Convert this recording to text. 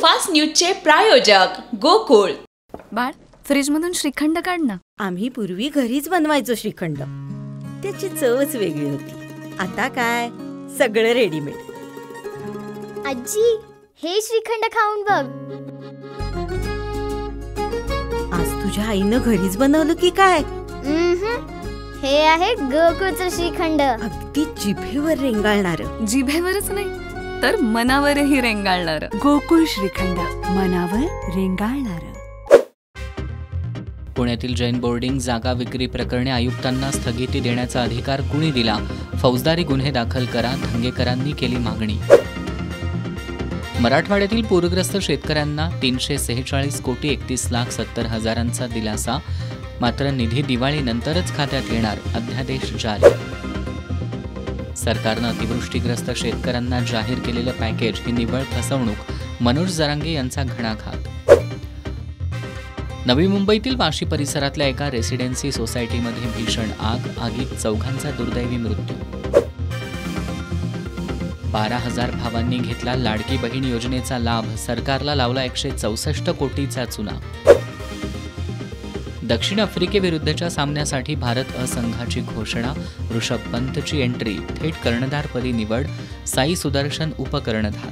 Superfast न्यूजचे प्रायोजक गोकुळ। बाळ, फ्रीजमधून श्रीखंड काढ ना। आम्ही पूर्वी घरीच बनवायचो श्रीखंड, त्याची चवच वेगळी होती। आता काय सगळं रेडीमेड। आजी, हे श्रीखंड खाऊन बघ। आज तुझ्या आईनं घरीच बनवलं की काय? हे आहे गोकुळचं श्रीखंड। अगदी जिभेवर रेंगाळणारं। जिभेवरच नाही तर मनावरही रेंगाळणार। गोकुळ श्रीखंड, मनावर रेंगाळणार। पुण्यातील जैन बोर्डिंग जागा विक्री प्रकरणी आयुक्तांना स्थगिती देण्याचा अधिकार कुणी दिला? फौजदारी गुन्हे दाखल करा, धंगेकरांनी केली मागणी। मराठवाड्यातील पूरग्रस्त शेतकऱ्यांना 346 कोटी 31,70,000 दिलासा, मात्र निधी दिवाळीनंतरच खात्यात येणार, अध्यादेश जारी। सरकारनं अतिवृष्टीग्रस्त शेतकऱ्यांना जाहीर केलेलं पॅकेज ही निव्वळ फसवणूक, मनोज जरांगे यांचा घणाघात। नवी मुंबईतील वाशी परिसरातल्या एका रेसिडेन्सी सोसायटीमध्ये भीषण आग, आगीत 4 दुर्दैवी मृत्यू। 12,000 भावांनी घेतला लाडकी बहीण योजनेचा लाभ, सरकारला लावला 164 कोटीचा चुना। दक्षिण आफ्रिकेविरुद्धच्या सामन्यासाठी भारत अ संघाची घोषणा, ऋषभ पंतची एंट्री, थेट कर्णधारपदी निवड, साई सुदर्शन उपकर्णधार।